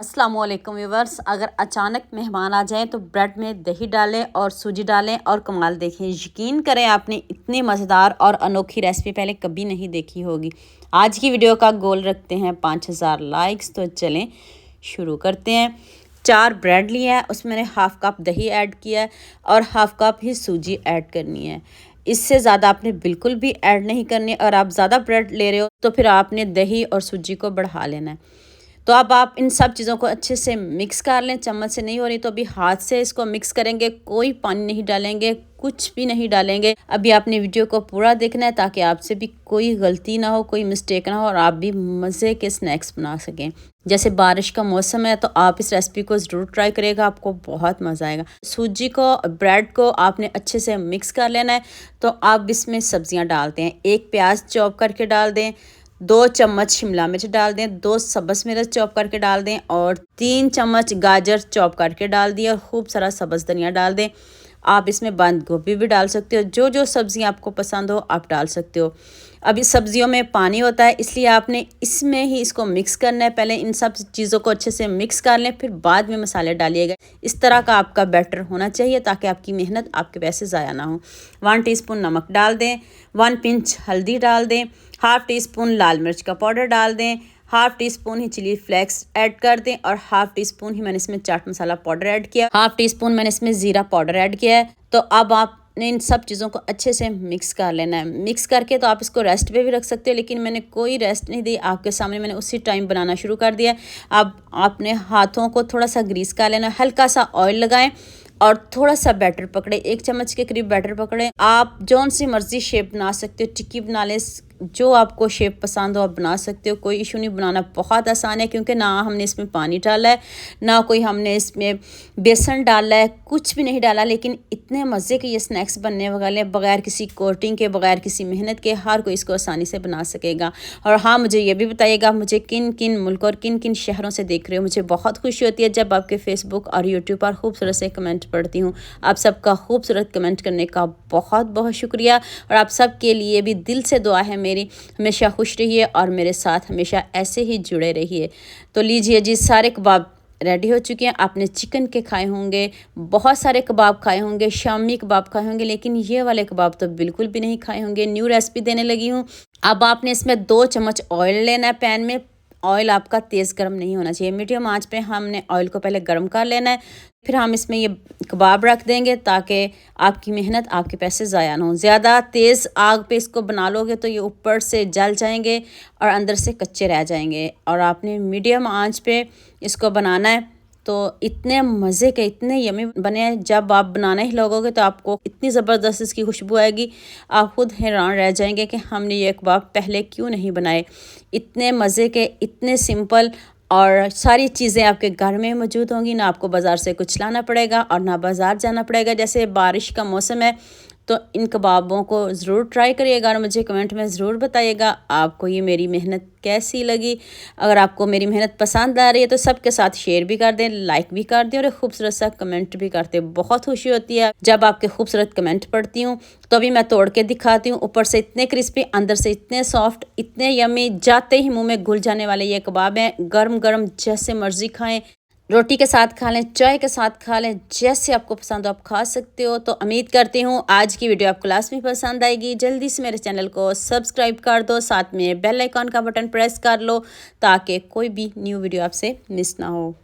अस्सलामुअलैकुम व्यूवर्स। अगर अचानक मेहमान आ जाएं तो ब्रेड में दही डालें और सूजी डालें और कमाल देखें। यकीन करें आपने इतनी मज़ेदार और अनोखी रेसिपी पहले कभी नहीं देखी होगी। आज की वीडियो का गोल रखते हैं 5000 लाइक्स। तो चलें शुरू करते हैं। 4 ब्रेड लिया है, उसमें मैंने हाफ़ कप दही ऐड किया है और हाफ़ कप ही सूजी ऐड करनी है। इससे ज़्यादा आपने बिल्कुल भी ऐड नहीं करनी। और आप ज़्यादा ब्रेड ले रहे हो तो फिर आपने दही और सूजी को बढ़ा लेना है। तो अब आप इन सब चीज़ों को अच्छे से मिक्स कर लें। चम्मच से नहीं हो रही तो अभी हाथ से इसको मिक्स करेंगे। कोई पानी नहीं डालेंगे, कुछ भी नहीं डालेंगे। अभी आपने वीडियो को पूरा देखना है ताकि आपसे भी कोई गलती ना हो, कोई मिस्टेक ना हो और आप भी मज़े के स्नैक्स बना सकें। जैसे बारिश का मौसम है तो आप इस रेसिपी को ज़रूर ट्राई करिएगा, आपको बहुत मज़ा आएगा। सूजी को, ब्रेड को आपने अच्छे से मिक्स कर लेना है। तो आप इसमें सब्जियां डालते हैं। 1 प्याज चॉप करके डाल दें, 2 चम्मच शिमला मिर्च डाल दें, 2 सब्ज़ मिर्च चॉप करके डाल दें और 3 चम्मच गाजर चॉप करके डाल दिए और खूब सारा सब्ज़ धनिया डाल दें। आप इसमें बंद गोभी भी डाल सकते हो। जो जो सब्ज़ियाँ आपको पसंद हो आप डाल सकते हो। अब इस सब्ज़ियों में पानी होता है, इसलिए आपने इसमें ही इसको मिक्स करना है। पहले इन सब चीज़ों को अच्छे से मिक्स कर लें, फिर बाद में मसाले डालिएगा। इस तरह का आपका बैटर होना चाहिए ताकि आपकी मेहनत, आपके पैसे ज़ाया ना हो। 1 टीस्पून नमक डाल दें, 1 पिंच हल्दी डाल दें, हाफ़ टी स्पून लाल मिर्च का पाउडर डाल दें, हाफ़ टी स्पून ही चिली फ्लेक्स ऐड कर दें और हाफ़ टी स्पून ही मैंने इसमें चाट मसाला पाउडर ऐड किया, हाफ़ टी स्पून मैंने इसमें ज़ीरा पाउडर ऐड किया है। तो अब आपने इन सब चीज़ों को अच्छे से मिक्स कर लेना है। मिक्स करके तो आप इसको रेस्ट पे भी रख सकते हो, लेकिन मैंने कोई रेस्ट नहीं दी, आपके सामने मैंने उसी टाइम बनाना शुरू कर दिया। अब आपने हाथों को थोड़ा सा ग्रीस कर लेना, हल्का सा ऑयल लगाएं और थोड़ा सा बैटर पकड़े, 1 चम्मच के करीब बैटर पकड़े। आप जौन सी मर्ज़ी शेप बना सकते हो, टिक्की बना लें, जो आपको शेप पसंद हो आप बना सकते हो, कोई इशू नहीं। बनाना बहुत आसान है क्योंकि ना हमने इसमें पानी डाला है, ना कोई हमने इसमें बेसन डाला है, कुछ भी नहीं डाला। लेकिन इतने मज़े के ये स्नैक्स बनने वाले हैं, बगैर किसी कोटिंग के, बगैर किसी मेहनत के, हर कोई इसको आसानी से बना सकेगा। और हाँ, मुझे ये भी बताइएगा मुझे किन किन मुल्क और किन किन शहरों से देख रहे हो। मुझे बहुत खुशी होती है जब आपके फेसबुक और यूट्यूब पर खूबसूरत से कमेंट पढ़ती हूँ। आप सबका खूबसूरत कमेंट करने का बहुत बहुत शुक्रिया और आप सब के लिए भी दिल से दुआ है मेरी। हमेशा खुश रहिए और मेरे साथ हमेशा ऐसे ही जुड़े रहिए। तो लीजिए जी, सारे कबाब रेडी हो चुके हैं। आपने चिकन के खाए होंगे, बहुत सारे कबाब खाए होंगे, शामी कबाब खाए होंगे, लेकिन ये वाले कबाब तो बिल्कुल भी नहीं खाए होंगे। न्यू रेसिपी देने लगी हूँ। अब आपने इसमें 2 चम्मच ऑयल लेना है पैन में। ऑयल आपका तेज़ गर्म नहीं होना चाहिए, मीडियम आंच पे हमने ऑयल को पहले गर्म कर लेना है। फिर हम इसमें ये कबाब रख देंगे ताकि आपकी मेहनत, आपके पैसे ज़ाया ना हो। ज़्यादा तेज़ आग पे इसको बना लोगे तो ये ऊपर से जल जाएंगे और अंदर से कच्चे रह जाएंगे। और आपने मीडियम आंच पे इसको बनाना है। तो इतने मज़े के, इतने यमी बने हैं, जब आप बनाना ही लगोगे तो आपको इतनी ज़बरदस्त इसकी खुशबू आएगी, आप खुद हैरान रह जाएंगे कि हमने ये कबाब पहले क्यों नहीं बनाए। इतने मज़े के, इतने सिंपल और सारी चीज़ें आपके घर में मौजूद होंगी। ना आपको बाज़ार से कुछ लाना पड़ेगा और ना बाज़ार जाना पड़ेगा। जैसे बारिश का मौसम है तो इन कबाबों को ज़रूर ट्राई करिएगा और मुझे कमेंट में ज़रूर बताइएगा आपको ये मेरी मेहनत कैसी लगी। अगर आपको मेरी मेहनत पसंद आ रही है तो सबके साथ शेयर भी कर दें, लाइक भी कर दें और एक खूबसूरत सा कमेंट भी करते। बहुत खुशी होती है जब आपके खूबसूरत कमेंट पढ़ती हूँ। तो अभी मैं तोड़ के दिखाती हूँ। ऊपर से इतने क्रिस्पी, अंदर से इतने सॉफ्ट, इतने यमी, जाते ही मुँह में घुल जाने वाले ये कबाब हैं। गर्म गर्म जैसे मर्ज़ी खाएँ, रोटी के साथ खा लें, चाय के साथ खा लें, जैसे आपको पसंद हो आप खा सकते हो। तो उम्मीद करती हूँ आज की वीडियो आपको लास्ट में पसंद आएगी। जल्दी से मेरे चैनल को सब्सक्राइब कर दो, साथ में बेल आइकॉन का बटन प्रेस कर लो ताकि कोई भी न्यू वीडियो आपसे मिस ना हो।